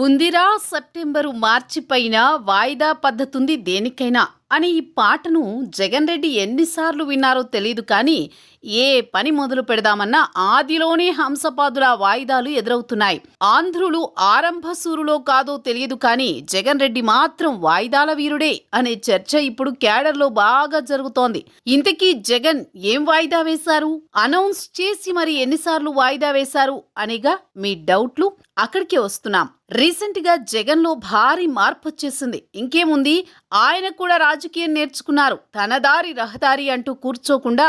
ఉందిరా సెప్టెంబరు మార్చి పైన వాయిదా పద్ధతుంది దేనికైనా అని ఈ పాటను జగన్ రెడ్డి ఎన్నిసార్లు విన్నారో తెలియదు కానీ ఏ పని మొదలు పెడదామన్నా ఆదిలోనే హంసపాదుల వాయిదాలు ఎదురవుతున్నాయి. ఆంధ్రులు ఆరంభసూరులో కాదో తెలియదు కానీ జగన్ రెడ్డి మాత్రం వాయిదాల వీరుడే అనే చర్చ ఇప్పుడు క్యాడర్లో బాగా జరుగుతోంది. ఇంతకీ జగన్ ఏం వాయిదా వేశారు, అనౌన్స్ చేసి మరి ఎన్నిసార్లు వాయిదా వేశారు అనేగా మీ డౌట్లు. అక్కడికే వస్తున్నాం. రీసెంట్ గా జగన్ లో భారీ మార్పు వచ్చేసింది. ఇంకేముంది, ఆయన కూడా రాజకీయం నేర్చుకున్నారు. తన దారి రహదారి అంటూ కూర్చోకుండా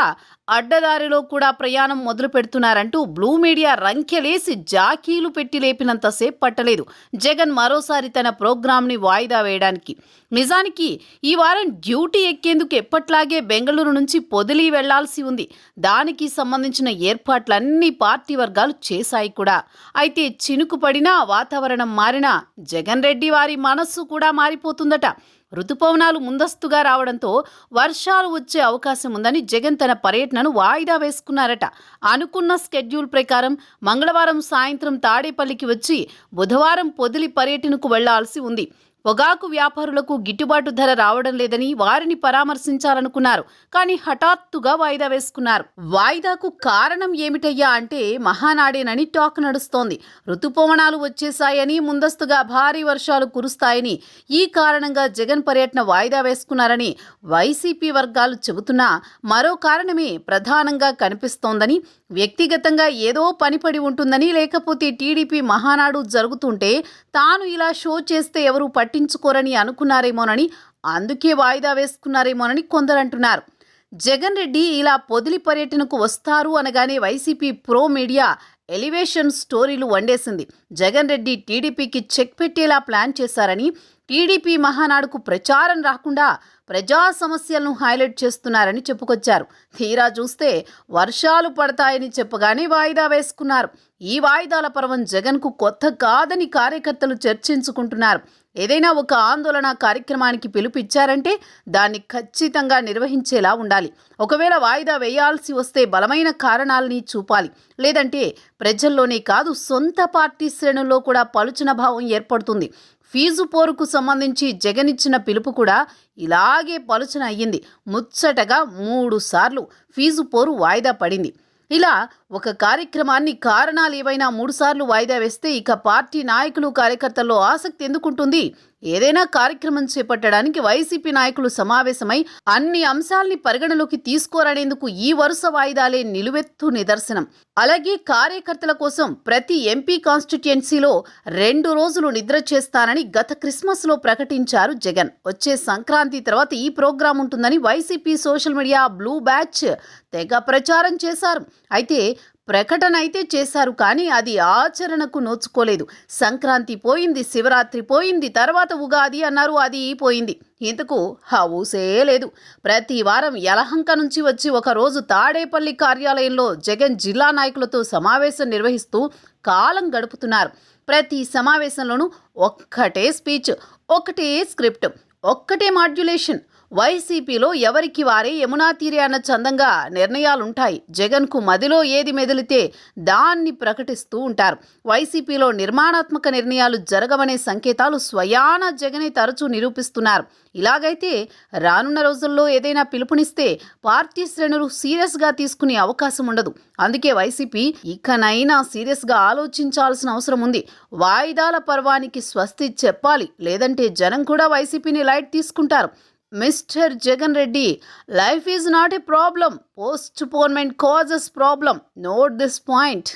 అడ్డదారిలో కూడా ప్రయాణం మొదలు పెడుతున్నారంటూ బ్లూ మీడియా రంకెలేసి జాకీలు పెట్టి లేపినంతసేపు పట్టలేదు జగన్ మరోసారి తన ప్రోగ్రామ్ ని వాయిదా వేయడానికి. నిజానికి ఈ వారం డ్యూటీ ఎక్కేందుకు ఎప్పట్లాగే బెంగళూరు నుంచి పొదిలి వెళ్లాల్సి ఉంది. దానికి సంబంధించిన ఏర్పాట్లన్నీ పార్టీ వర్గాలు చేశాయి కూడా. అయితే చినుకు పడినా, వాతావరణం మారినా జగన్ రెడ్డి వారి మనస్సు కూడా మారిపోతుందట. రుతుపవనాలు ముందస్తుగా రావడంతో వర్షాలు వచ్చే అవకాశం ఉందని జగన్ తన పర్యటనను వాయిదా వేసుకున్నారట. అనుకున్న స్కెడ్యూల్ ప్రకారం మంగళవారం సాయంత్రం తాడేపల్లికి వచ్చి బుధవారం పొదిలి పర్యటనకు వెళ్లాల్సి ఉంది. పొగాకు వ్యాపారులకు గిట్టుబాటు ధర రావడం లేదని వారిని పరామర్శించాలనుకున్నారు. కానీ హఠాత్తుగా వాయిదా వేసుకున్నారు. వాయిదాకు కారణం ఏమిటయ్యా అంటే మహానాడేనని టాక్ నడుస్తోంది. రుతుపవనాలు వచ్చేశాయని, ముందస్తుగా భారీ వర్షాలు కురుస్తాయని, ఈ కారణంగా జగన్ పర్యటన వాయిదా వేసుకున్నారని వైసీపీ వర్గాలు చెబుతున్నా మరో కారణమే ప్రధానంగా కనిపిస్తోందని, వ్యక్తిగతంగా ఏదో పనిపడి ఉంటుందని, లేకపోతే టీడీపీ మహానాడు జరుగుతుంటే తాను ఇలా షో చేస్తే ఎవరు పట్టించుకోరని అనుకున్నారేమోనని, అందుకే వాయిదా వేసుకున్నారేమోనని కొందరంటున్నారు. జగన్ రెడ్డి ఇలా పొదిలి పర్యటనకు వస్తారు అనగానే వైసీపీ ప్రో మీడియా ఎలివేషన్ స్టోరీలు వండేసింది. జగన్ రెడ్డి టీడీపీకి చెక్ పెట్టేలా ప్లాన్ చేశారని, టీడీపీ మహానాడుకు ప్రచారం రాకుండా ప్రజా సమస్యలను హైలైట్ చేస్తున్నారని చెప్పుకొచ్చారు. తీరా చూస్తే వర్షాలు పడతాయని చెప్పగానే వాయిదా వేసుకున్నారు. ఈ వాయిదాల పర్వం జగన్కు కొత్త కాదని కార్యకర్తలు చర్చించుకుంటున్నారు. ఏదైనా ఒక ఆందోళన కార్యక్రమానికి పిలుపిచ్చారంటే దాన్ని ఖచ్చితంగా నిర్వహించేలా ఉండాలి. ఒకవేళ వాయిదా వేయాల్సి వస్తే బలమైన కారణాలని చూపాలి. లేదంటే ప్రజల్లోనే కాదు, సొంత పార్టీ శ్రేణుల్లో కూడా పలుచన భావం ఏర్పడుతుంది. ఫీజు పోరుకు సంబంధించి జగన్ ఇచ్చిన పిలుపు కూడా ఇలాగే పలుచన అయ్యింది. ముచ్చటగా 3 సార్లు ఫీజు పోరు వాయిదా పడింది. ఇలా ఒక కార్యక్రమాన్ని కారణాలు ఏవైనా 3 సార్లు వాయిదా వేస్తే ఇక పార్టీ నాయకులు, కార్యకర్తల్లో ఆసక్తి ఎందుకుంటుంది? ఏదైనా కార్యక్రమం చేపట్టడానికి వైసీపీ నాయకులు సమావేశమై అన్ని అంశాల్ని పరిగణలోకి తీసుకోరనేందుకు ఈ వరుస వాయిదాలే నిలువెత్తు నిదర్శనం. అలాగే కార్యకర్తల కోసం ప్రతి ఎంపీ కాన్స్టిట్యుయెన్సీలో 2 రోజులు నిద్ర చేస్తానని గత క్రిస్మస్ లో ప్రకటించారు జగన్. వచ్చే సంక్రాంతి తర్వాత ఈ ప్రోగ్రాం ఉంటుందని YCP social media blue batch తెగ ప్రచారం చేశారు. అయితే ప్రకటన అయితే చేశారు కానీ అది ఆచరణకు నోచుకోలేదు. సంక్రాంతి పోయింది, శివరాత్రి పోయింది, తర్వాత ఉగాది అన్నారు, అది పోయింది. ఇంతకు ఊసే లేదు. ప్రతి వారం యలహంక నుంచి వచ్చి ఒక రోజు తాడేపల్లి కార్యాలయంలో జగన్ జిల్లా నాయకులతో సమావేశం నిర్వహిస్తూ కాలం గడుపుతున్నారు. ప్రతి సమావేశంలోనూ ఒక్కటే స్పీచ్, ఒకటే స్క్రిప్ట్, ఒక్కటే మాడ్యులేషన్. వైసీపీలో ఎవరికి వారే యమునా తీరే అన్న చందంగా నిర్ణయాలుంటాయి. జగన్కు మదిలో ఏది మెదిలితే దాన్ని ప్రకటిస్తూ ఉంటారు. వైసీపీలో నిర్మాణాత్మక నిర్ణయాలు జరగవనే సంకేతాలు స్వయాన జగనే తరచూ నిరూపిస్తున్నారు. ఇలాగైతే రానున్న రోజుల్లో ఏదైనా పిలుపునిస్తే పార్టీ శ్రేణులు సీరియస్గా తీసుకునే అవకాశం ఉండదు. అందుకే వైసీపీ ఇకనైనా సీరియస్గా ఆలోచించాల్సిన అవసరం ఉంది. వాయిదాల పర్వానికి స్వస్తి చెప్పాలి. లేదంటే జనం కూడా వైసీపీని లైట్ తీసుకుంటారు. Mister Jagan Reddy, life is not a problem. Postponement causes problem. Note this point.